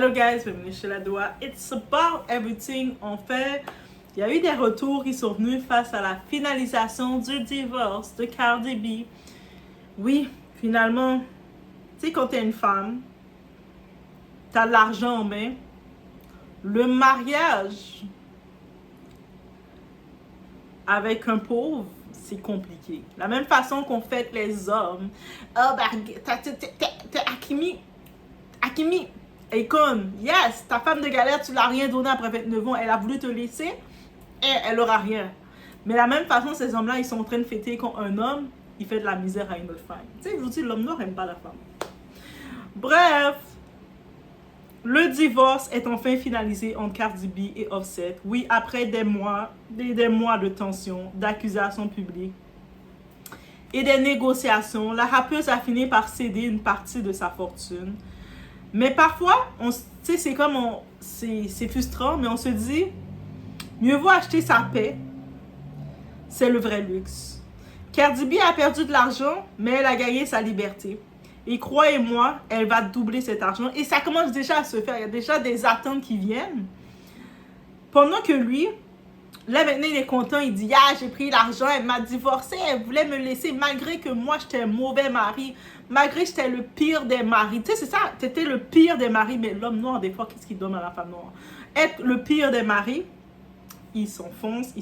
Hello guys, bienvenue chez La Doua. It's about everything. En fait, il y a eu des retours qui sont venus face à la finalisation du divorce de Cardi B. Oui, finalement, tu sais, quand t'es une femme, t'as de l'argent en main. Le mariage avec un pauvre, c'est compliqué. La même façon qu'on fait les hommes. Oh, bah, t'as Hakimi. Et comme, yes, ta femme de galère, tu l'as rien donné après 29 ans, elle a voulu te laisser, et elle aura rien. Mais de la même façon, ces hommes-là, ils sont en train de fêter quand un homme, il fait de la misère à une autre femme. Tu sais, je vous dis, l'homme noir n'aime pas la femme. Bref, le divorce est enfin finalisé entre Cardi B et Offset. Oui, après des mois de tension, d'accusations publiques et des négociations, la rappeuse a fini par céder une partie de sa fortune. Mais parfois, c'est comme, c'est frustrant, mais on se dit, mieux vaut acheter sa paix, c'est le vrai luxe. Cardi B a perdu de l'argent, mais elle a gagné sa liberté. Et croyez-moi, elle va doubler cet argent. Et ça commence déjà à se faire. Il y a déjà des attentes qui viennent. Pendant que lui, là maintenant il est content, il dit, ah, j'ai pris l'argent, elle m'a divorcé, elle voulait me laisser malgré que moi j'étais un mauvais mari, malgré que j'étais le pire des maris. Tu sais, c'est ça, t'étais le pire des maris, mais l'homme noir, des fois, qu'est-ce qu'il donne à la femme noire? Être le pire des maris, il s'enfonce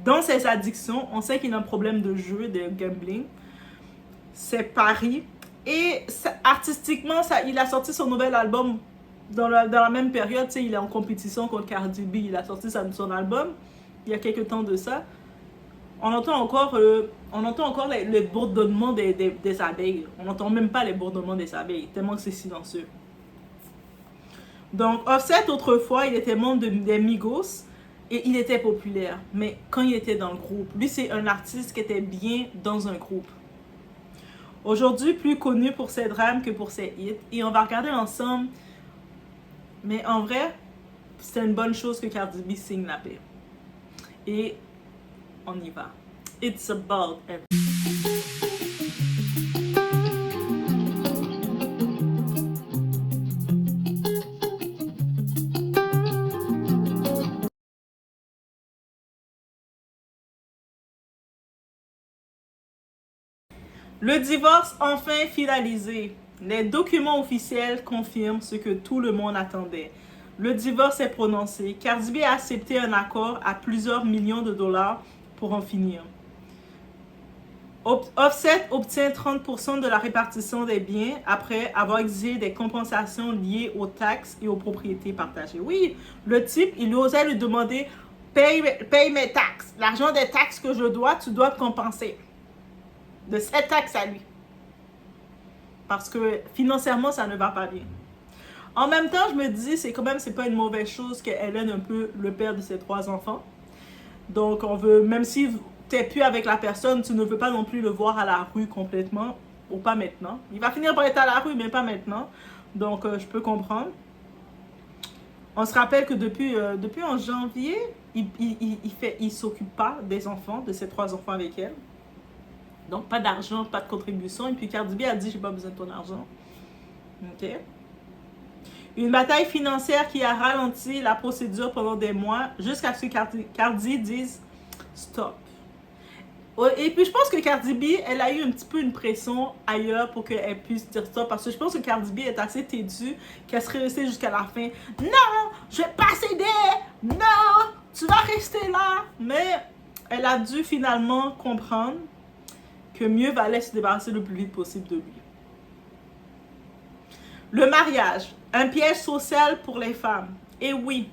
dans ses addictions. On sait qu'il a un problème de jeu, de gambling, c'est paris. Et artistiquement, il a sorti son nouvel album dans la même période. Tu sais, il est en compétition contre Cardi B. Il a sorti son album il y a quelques temps de ça. On entend encore les bourdonnements des abeilles. On n'entend même pas les bourdonnements des abeilles, tellement que c'est silencieux. Donc, Offset, autrefois, il était membre des Migos et il était populaire. Mais quand il était dans le groupe, lui, c'est un artiste qui était bien dans un groupe. Aujourd'hui, plus connu pour ses drames que pour ses hits. Et on va regarder ensemble. Mais en vrai, c'est une bonne chose que Cardi B signe la paix. Et on y va. It's about everything. Le divorce enfin finalisé. Les documents officiels confirment ce que tout le monde attendait. Le divorce est prononcé. Cardi B a accepté un accord à plusieurs millions de dollars pour en finir. Offset obtient 30% de la répartition des biens après avoir exigé des compensations liées aux taxes et aux propriétés partagées. Oui, le type, il osait lui demander « Paye mes taxes. L'argent des taxes que je dois, tu dois te compenser. » De cette taxe à lui. Parce que financièrement, ça ne va pas bien. En même temps, je me dis, c'est pas une mauvaise chose qu'elle aide un peu le père de ses 3 enfants. Donc, on veut, même si tu n'es plus avec la personne, tu ne veux pas non plus le voir à la rue complètement, ou pas maintenant. Il va finir par être à la rue, mais pas maintenant. Donc, je peux comprendre. On se rappelle que depuis en janvier, il s'occupe pas des enfants, de ses 3 enfants avec elle. Donc, pas d'argent, pas de contribution. Et puis, Cardi B a dit, j'ai pas besoin de ton argent. OK. Une bataille financière qui a ralenti la procédure pendant des mois jusqu'à ce que Cardi dise stop. Et puis, je pense que Cardi B, elle a eu un petit peu une pression ailleurs pour qu'elle puisse dire stop. Parce que je pense que Cardi B est assez têtue qu'elle serait restée jusqu'à la fin. Non, je vais pas céder. Non, tu vas rester là. Mais elle a dû finalement comprendre que mieux valait se débarrasser le plus vite possible de lui. Le mariage, un piège social pour les femmes. Et oui,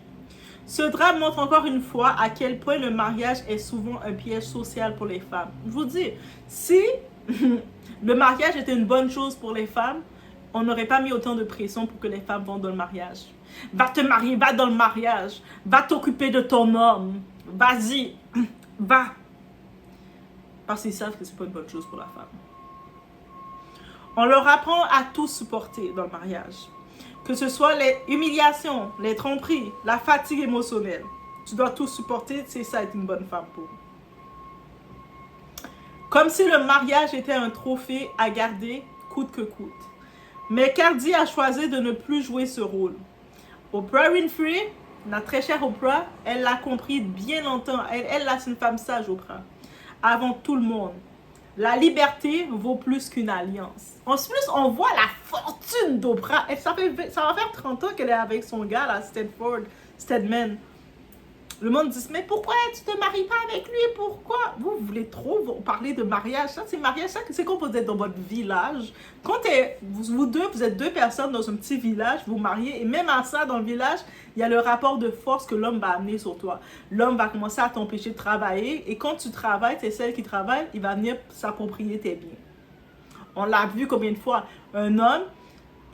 ce drame montre encore une fois à quel point le mariage est souvent un piège social pour les femmes. Je vous dis, si le mariage était une bonne chose pour les femmes, on n'aurait pas mis autant de pression pour que les femmes vont dans le mariage. Va te marier, va dans le mariage, va t'occuper de ton homme, vas-y, va. Parce qu'ils savent que c'est pas une bonne chose pour la femme. On leur apprend à tout supporter dans le mariage. Que ce soit les humiliations, les tromperies, la fatigue émotionnelle. Tu dois tout supporter, c'est ça être une bonne femme pour. Comme si le mariage était un trophée à garder coûte que coûte. Mais Cardi a choisi de ne plus jouer ce rôle. Oprah Winfrey, la très chère Oprah, elle l'a compris bien longtemps. Elle c'est une femme sage, Oprah. Avant tout le monde. La liberté vaut plus qu'une alliance. En plus, on voit la fortune d'Oprah. Ça va faire 30 ans qu'elle est avec son gars, là, Stedman. Le monde dit, mais pourquoi tu te maries pas avec lui? Pourquoi? Vous voulez trop parler de mariage. Ça, c'est mariage. Ça, c'est quand vous êtes dans votre village. Quand vous êtes deux personnes dans un petit village, vous mariez. Et même à ça, dans le village, il y a le rapport de force que l'homme va amener sur toi. L'homme va commencer à t'empêcher de travailler. Et quand tu travailles, c'est celle qui travaille, il va venir s'approprier tes biens. On l'a vu combien de fois. Un homme,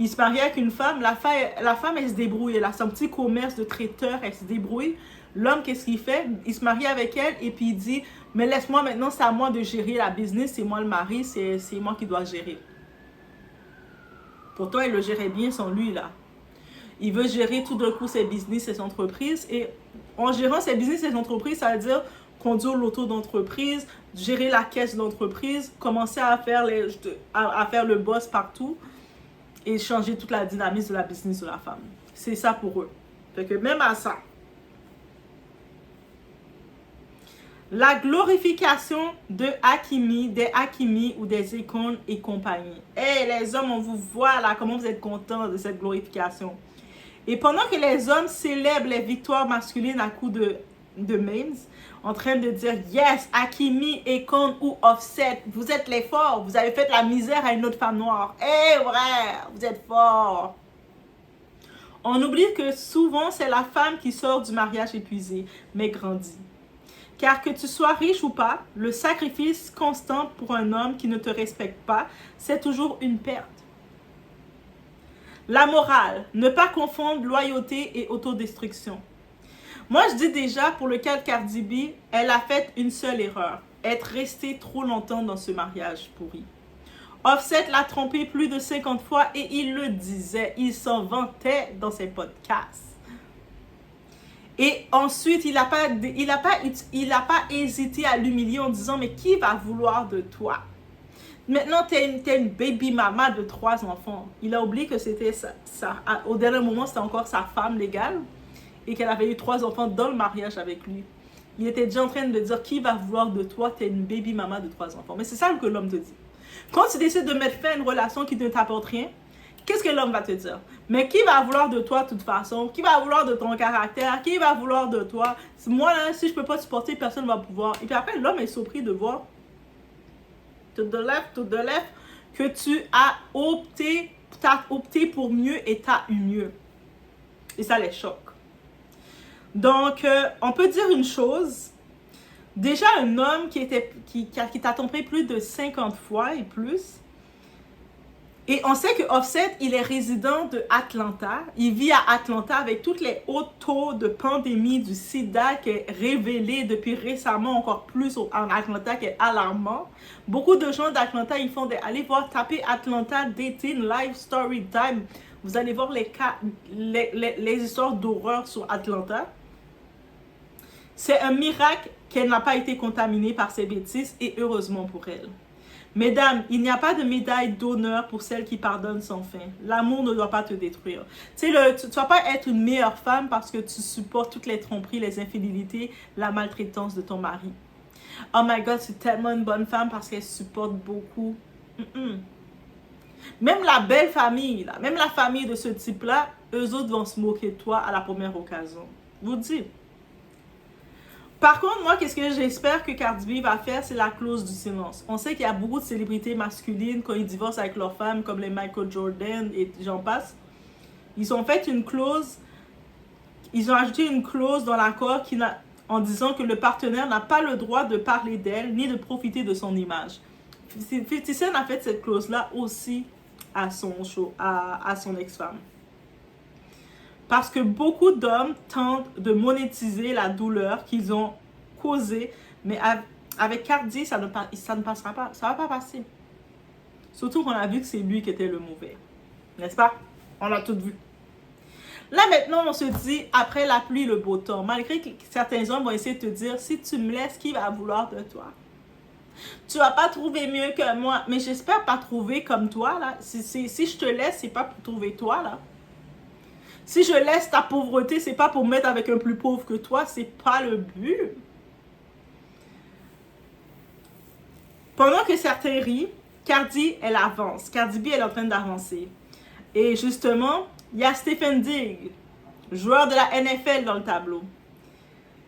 il se marie avec une femme. La femme, elle se débrouille. Elle a son petit commerce de traiteur. Elle se débrouille. L'homme, qu'est-ce qu'il fait? Il se marie avec elle et puis il dit, mais laisse-moi maintenant, c'est à moi de gérer la business, c'est moi le mari, c'est moi qui dois gérer. Pourtant, il le gérait bien sans lui, là. Il veut gérer tout d'un coup ses business, ses entreprises. Et en gérant ses business, ses entreprises, ça veut dire conduire l'auto d'entreprise, gérer la caisse d'entreprise, commencer à faire le boss partout et changer toute la dynamique de la business de la femme. C'est ça pour eux. Fait que même à ça, la glorification des Hakimi ou des icônes et compagnie. Hey, les hommes, on vous voit là, comment vous êtes contents de cette glorification. Et pendant que les hommes célèbrent les victoires masculines à coups de memes, en train de dire, yes, Hakimi, Akon ou Offset, vous êtes les forts, vous avez fait la misère à une autre femme noire. Hey, vrai, vous êtes forts. On oublie que souvent, c'est la femme qui sort du mariage épuisé, mais grandit. Car que tu sois riche ou pas, le sacrifice constant pour un homme qui ne te respecte pas, c'est toujours une perte. La morale, ne pas confondre loyauté et autodestruction. Moi, je dis déjà, pour le cas de Cardi B, elle a fait une seule erreur, être restée trop longtemps dans ce mariage pourri. Offset l'a trompé plus de 50 fois et il le disait, il s'en vantait dans ses podcasts. Et ensuite, il n'a pas hésité à l'humilier en disant, mais qui va vouloir de toi? Maintenant, tu es une baby mama de 3 enfants. Il a oublié que c'était au dernier moment, c'était encore sa femme légale et qu'elle avait eu 3 enfants dans le mariage avec lui. Il était déjà en train de dire, qui va vouloir de toi? Tu es une baby mama de 3 enfants. Mais c'est ça que l'homme te dit. Quand tu décides de mettre fin à une relation qui ne t'apporte rien, qu'est-ce que l'homme va te dire? Mais qui va vouloir de toi de toute façon? Qui va vouloir de ton caractère? Qui va vouloir de toi? Moi, là, si je ne peux pas te supporter, personne ne va pouvoir. Et puis après, l'homme est surpris de voir, to the left, que tu as opté pour mieux et tu as eu mieux. Et ça les choque. Donc, on peut dire une chose. Déjà, un homme qui t'a trompé plus de 50 fois et plus. Et on sait que Offset, il est résident de Atlanta. Il vit à Atlanta avec tous les hauts taux de pandémie du sida qui est révélé depuis récemment encore plus en Atlanta, qui est alarmant. Beaucoup de gens d'Atlanta, ils font allez voir, tapez Atlanta Dating Live Story Time. Vous allez voir les histoires d'horreur sur Atlanta. C'est un miracle qu'elle n'a pas été contaminée par ces bêtises et heureusement pour elle. Mesdames, il n'y a pas de médaille d'honneur pour celle qui pardonne sans fin. L'amour ne doit pas te détruire. Tu ne vas pas être une meilleure femme parce que tu supportes toutes les tromperies, les infidélités, la maltraitance de ton mari. Oh my God, c'est tellement une bonne femme parce qu'elle supporte beaucoup. Même la belle famille, là, même la famille de ce type-là, eux autres vont se moquer de toi à la première occasion. Je vous dis. Par contre, moi, qu'est-ce que j'espère que Cardi B va faire, c'est la clause du silence. On sait qu'il y a beaucoup de célébrités masculines, quand ils divorcent avec leurs femmes, comme les Michael Jordan et j'en passe, ils ont fait une clause, ils ont ajouté une clause dans l'accord en disant que le partenaire n'a pas le droit de parler d'elle, ni de profiter de son image. 50 Cent a fait cette clause-là aussi à son ex-femme. Parce que beaucoup d'hommes tentent de monétiser la douleur qu'ils ont causée, mais avec Cardi, ça ne passera pas. Ça ne va pas passer. Surtout qu'on a vu que c'est lui qui était le mauvais. N'est-ce pas? On l'a tout vu. Là, maintenant, on se dit, après la pluie, le beau temps. Malgré que certains hommes vont essayer de te dire, si tu me laisses, qui va vouloir de toi? Tu vas pas trouver mieux que moi. Mais j'espère pas trouver comme toi, là. Si je te laisse, c'est pas pour trouver toi, là. Si je laisse ta pauvreté, c'est pas pour me mettre avec un plus pauvre que toi. C'est pas le but. Pendant que certains rient, Cardi, elle avance. Cardi B, elle est en train d'avancer. Et justement, il y a Stephen Diggs, joueur de la NFL dans le tableau.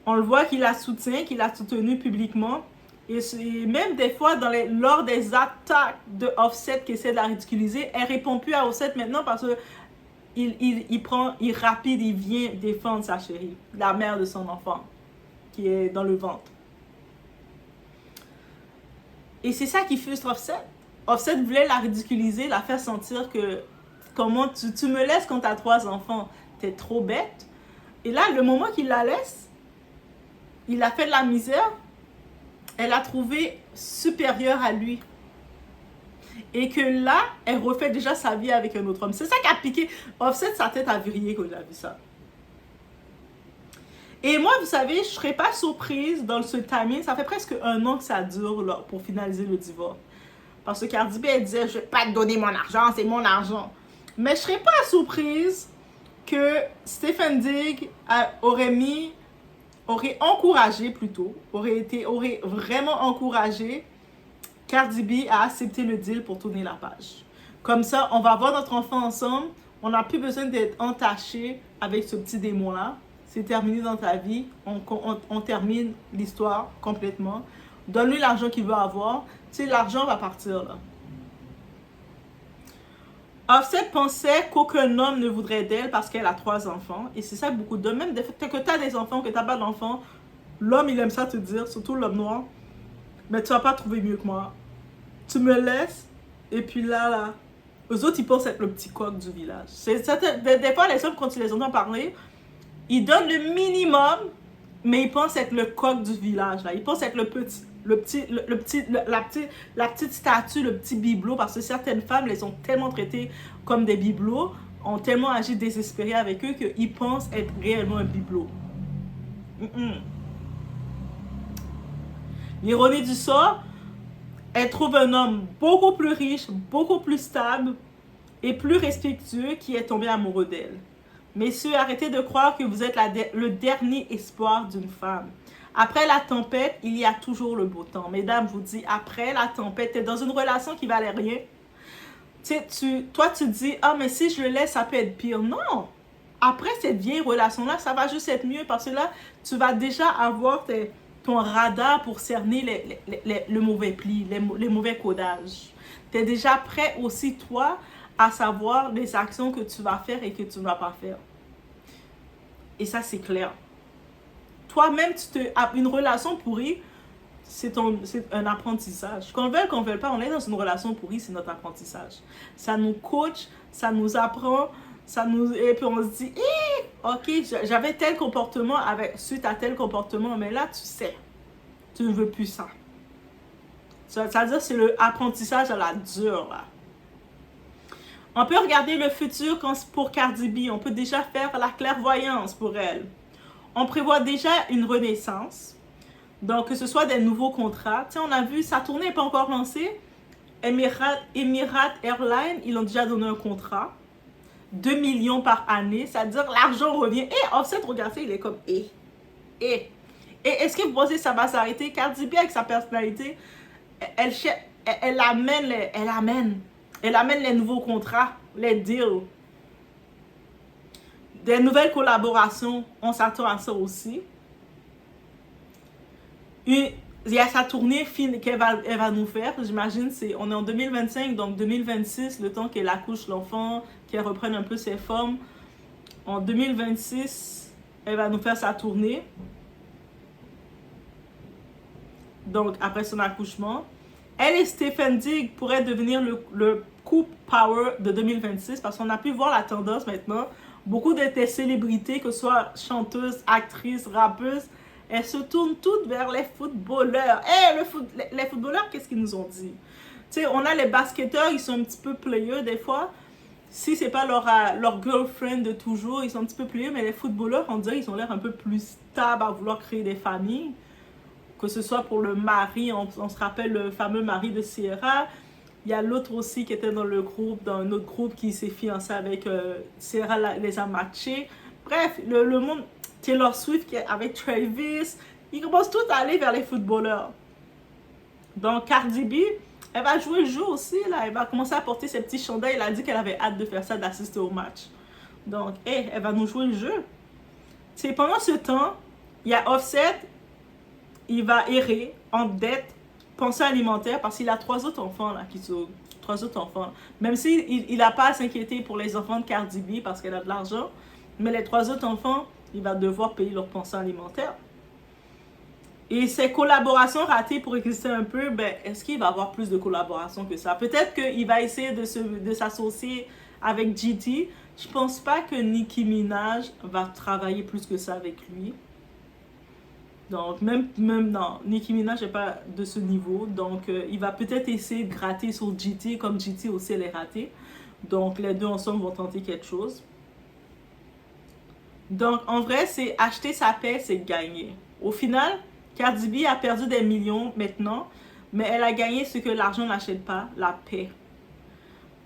On le voit qu'il la soutient, qu'il a soutenu publiquement. Et même des fois, lors des attaques de Offset qui essaie de la ridiculiser, elle répond plus à Offset maintenant parce que il rapide, il vient défendre sa chérie, la mère de son enfant, qui est dans le ventre. Et c'est ça qui frustre Offset. Offset voulait la ridiculiser, la faire sentir que comment tu me laisses quand tu as 3 enfants, t'es trop bête. Et là, le moment qu'il la laisse, il a fait de la misère, elle l'a trouvé supérieure à lui. Et que là, elle refait déjà sa vie avec un autre homme. C'est ça qui a piqué Offset, sa tête a vrillé quand il a vu ça. Et moi, vous savez, je ne serais pas surprise dans ce timing. Ça fait presque 1 an que ça dure là, pour finaliser le divorce. Parce que Cardi B, elle disait, je ne vais pas te donner mon argent, c'est mon argent. Mais je ne serais pas surprise que Stephen Diggs aurait encouragé plutôt, aurait vraiment encouragé Cardi B à accepter le deal pour tourner la page. Comme ça, on va avoir notre enfant ensemble. On n'a plus besoin d'être entaché avec ce petit démon-là. C'est terminé dans ta vie. On termine l'histoire complètement. Donne-lui l'argent qu'il veut avoir. Tu sais, l'argent va partir là. Offset pensait qu'aucun homme ne voudrait d'elle parce qu'elle a 3 enfants. Et c'est ça beaucoup d'hommes. Même que tu as des enfants, que tu n'as pas d'enfants, l'homme, il aime ça te dire, surtout l'homme noir. Mais tu vas pas trouver mieux que moi. Tu me laisses, et puis là, eux autres, ils pensent être le petit coq du village. Des fois, les hommes, quand tu les entends parler, ils donnent le minimum, mais ils pensent être le coq du village. Là. Ils pensent être la petite statue, le petit bibelot, parce que certaines femmes les ont tellement traités comme des bibelots, ont tellement agi désespérés avec eux qu'ils pensent être réellement un bibelot. L'ironie du sort, elle trouve un homme beaucoup plus riche, beaucoup plus stable et plus respectueux qui est tombé amoureux d'elle. Messieurs, arrêtez de croire que vous êtes le dernier espoir d'une femme. Après la tempête, il y a toujours le beau temps. Mesdames, je vous dis, après la tempête, tu es dans une relation qui valait rien. Toi, tu dis, ah, mais si je le laisse, ça peut être pire. Non! Après cette vieille relation-là, ça va juste être mieux parce que là, tu vas déjà avoir ton radar pour cerner le mauvais pli, les mauvais codages. Tu es déjà prêt aussi, toi, à savoir les actions que tu vas faire et que tu ne vas pas faire. Et ça, c'est clair. Toi-même, une relation pourrie, c'est un apprentissage. Qu'on le veuille, qu'on ne le veuille pas, on est dans une relation pourrie, c'est notre apprentissage. Ça nous coach, ça nous apprend, et puis on se dit, ok, j'avais tel comportement suite à tel comportement, mais là, tu sais, tu ne veux plus ça. C'est-à-dire, c'est le apprentissage à la dure, là. On peut regarder le futur pour Cardi B. On peut déjà faire la clairvoyance pour elle. On prévoit déjà une renaissance. Donc, que ce soit des nouveaux contrats. Tu sais, on a vu, sa tournée n'est pas encore lancée. Emirates Airlines, ils ont déjà donné un contrat. 2 millions par année. C'est-à-dire, l'argent revient. Et Offset, regardez, il est comme, Et est-ce que vous pensez que ça va s'arrêter? Cardi B, avec sa personnalité, elle amène les nouveaux contrats, les deals. Des nouvelles collaborations, on s'attend à ça aussi. Il y a sa tournée qu'elle va nous faire, j'imagine, on est en 2025, donc 2026, le temps qu'elle accouche l'enfant, qu'elle reprenne un peu ses formes. En 2026, elle va nous faire sa tournée. Donc, après son accouchement. Elle et Stephen Diggs pourraient devenir le couple power de 2026 parce qu'on a pu voir la tendance maintenant. Beaucoup de tes célébrités, que ce soit chanteuses, actrices, rappeuses, elles se tournent toutes vers les footballeurs. Les footballeurs, qu'est-ce qu'ils nous ont dit? Tu sais, on a les basketteurs, ils sont un petit peu playeux des fois. Si c'est pas leur girlfriend de toujours, ils sont un petit peu playeux, mais les footballeurs, on dirait qu'ils ont l'air un peu plus stables à vouloir créer des familles. que ce soit pour le mari, on se rappelle le fameux mari de Sierra. Il y a l'autre aussi qui était dans le groupe, dans un autre groupe qui s'est fiancé avec Sierra, les a matchés. Bref, le monde, Taylor Swift avec Travis, ils commencent tous à aller vers les footballeurs. Donc Cardi B, elle va jouer le jeu aussi, là. Elle va commencer à porter ses petits chandails. Elle a dit qu'elle avait hâte de faire ça, d'assister au match. Donc, elle va nous jouer le jeu. C'est pendant ce temps, il y a Offset, il va errer en dette, pensée alimentaire, parce qu'il a 3 autres enfants, là, 3 autres enfants. Même s'il n'a pas à s'inquiéter pour les enfants de Cardi B, parce qu'elle a de l'argent, mais les 3 autres enfants, il va devoir payer leur pension alimentaire. Et ses collaborations ratées pour exister un peu, ben, est-ce qu'il va avoir plus de collaborations que ça? Peut-être qu'il va essayer de s'associer avec GT. Je pense pas que Nicki Minaj va travailler plus que ça avec lui. Donc, même non, Nicki Minaj n'est pas de ce niveau. Donc, il va peut-être essayer de gratter sur GT, comme GT aussi, elle est ratée. Donc, les deux ensemble vont tenter quelque chose. Donc, en vrai, c'est acheter sa paix, c'est gagner. Au final, Cardi B a perdu des millions maintenant, mais elle a gagné ce que l'argent n'achète pas, la paix.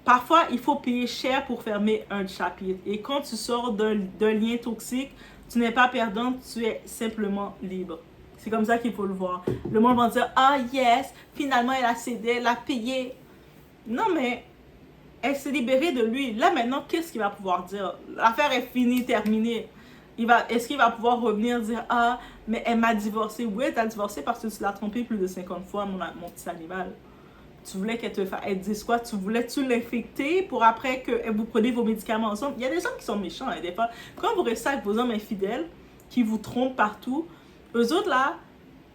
Parfois, il faut payer cher pour fermer un chapitre. Et quand tu sors d'un lien toxique, tu n'es pas perdant, tu es simplement libre. C'est comme ça qu'il faut le voir. Le monde va dire, ah yes, finalement elle a cédé, elle a payé. Non mais, elle s'est libérée de lui. Là maintenant, qu'est-ce qu'il va pouvoir dire? L'affaire est finie, terminée. Est-ce qu'il va pouvoir revenir dire, ah, mais elle m'a divorcé. Oui, elle t'a divorcé parce que tu l'as trompé plus de 50 fois, mon petit animal. Tu voulais qu'elle elle dise quoi? Tu voulais-tu l'infecter pour après que vous preniez vos médicaments ensemble? Il y a des hommes qui sont méchants, hein, des fois. Quand vous restez avec vos hommes infidèles, qui vous trompent partout, eux autres là,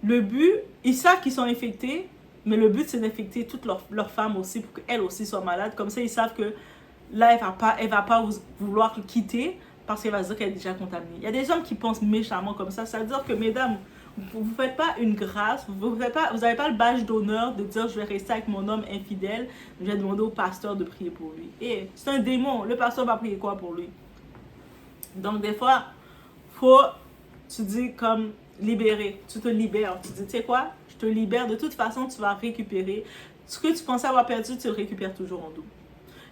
le but, ils savent qu'ils sont infectés, mais le but c'est d'infecter toutes leurs femmes aussi pour qu'elles aussi soient malades. Comme ça, ils savent que là, elle va pas vouloir le quitter parce qu'elle va se dire qu'elle est déjà contaminée. Il y a des hommes qui pensent méchamment comme ça. Ça veut dire que, mesdames, vous ne faites pas une grâce, vous n'avez pas le badge d'honneur de dire je vais rester avec mon homme infidèle, je vais demander au pasteur de prier pour lui. Et c'est un démon, le pasteur va prier quoi pour lui? Donc des fois, tu dis comme libérer, tu te libères, tu dis tu sais quoi, je te libère, de toute façon tu vas récupérer. Ce que tu pensais avoir perdu, tu le récupères toujours en double.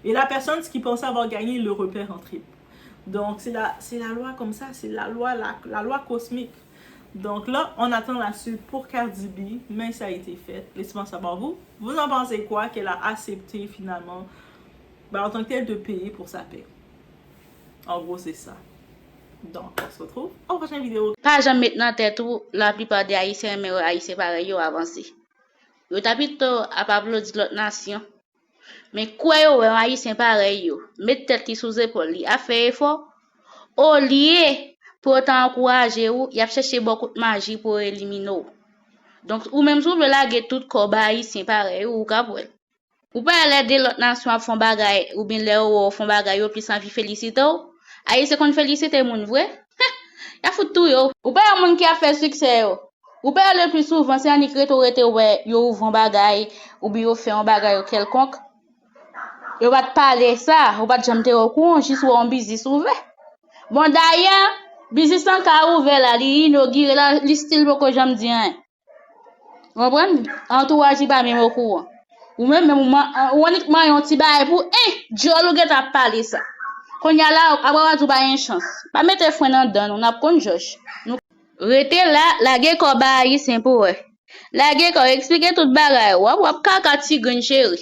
Et la personne qui pensait avoir gagné, il le repère en triple. Donc c'est la loi comme ça, c'est la loi cosmique. Donc là, on attend la suite pour Cardi B, mais ça a été fait. Laissez-moi savoir vous en pensez quoi qu'elle a accepté finalement, ben, en tant que telle, de payer pour sa paix. En gros, c'est ça. Donc, on se retrouve en prochaine vidéo. Pas jamais maintenant tête où la plupart des haïtiens, mais haïtiens pareil, ils ont avancé. Ils ont plutôt à pas applaudir l'autre nation. Mais quoi, yo, haïtien pareil, yo, mettre tête qui sous épaule, a fait effort, au lieu pour t'encourager ou y a cherché beaucoup de magie pour éliminer. Donc ou même si vous voulez laguer tout corps haïtien pareil ou capable. Ou pas aider l'autre nation à font bagaille ou bien les font bagaille ou puis sans vie féliciter. Haïtien qu'on félicite moun vrai. Y a foutu tout yo. Ou pas un monde qui a fait succès yo. Ou pas le plus souvent c'est en écrit autorité ouais yo font bagaille ou bien yo fait un bagaille quelconque. Yo va te parler ça, ou pas jamais te recours juste ou en business ouvert. Bon d'ailleurs, business en ka ouvert là, li inauguré là, li style beaucoup j'aime dire. Vous comprenez? Entourage pas même au courant. Ou même uniquement un petit bail pour Jolo get a parler ça. Quand y a là après tout pas une chance. Pas mettre frein dans dedans, on a con Josh. Nous rete là, la guerre ko bail c'est pour ouais. La guerre ko expliquer tout bagaille. Ou kaka tigre chéri.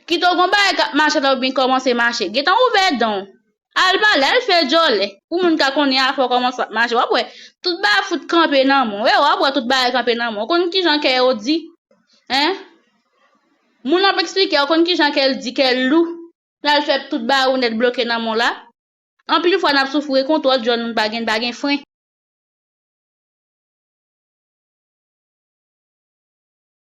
Qui to combat marché là bien commencer marcher. Get ouvert donc. Alba là elle fait jolé. Ou moun ka connait a faut commencer marcher. Ouais, tout ba foot camper nan mon. Ouais, tout ba camper nan mon. Kon ki jan kè dit? Hein? Moun a expliquer kon ki jan kè dit qu'elle lou. Là elle fait tout ba ou net bloqué nan mon là. En plus fois n'a souffrir contre John baguen frein.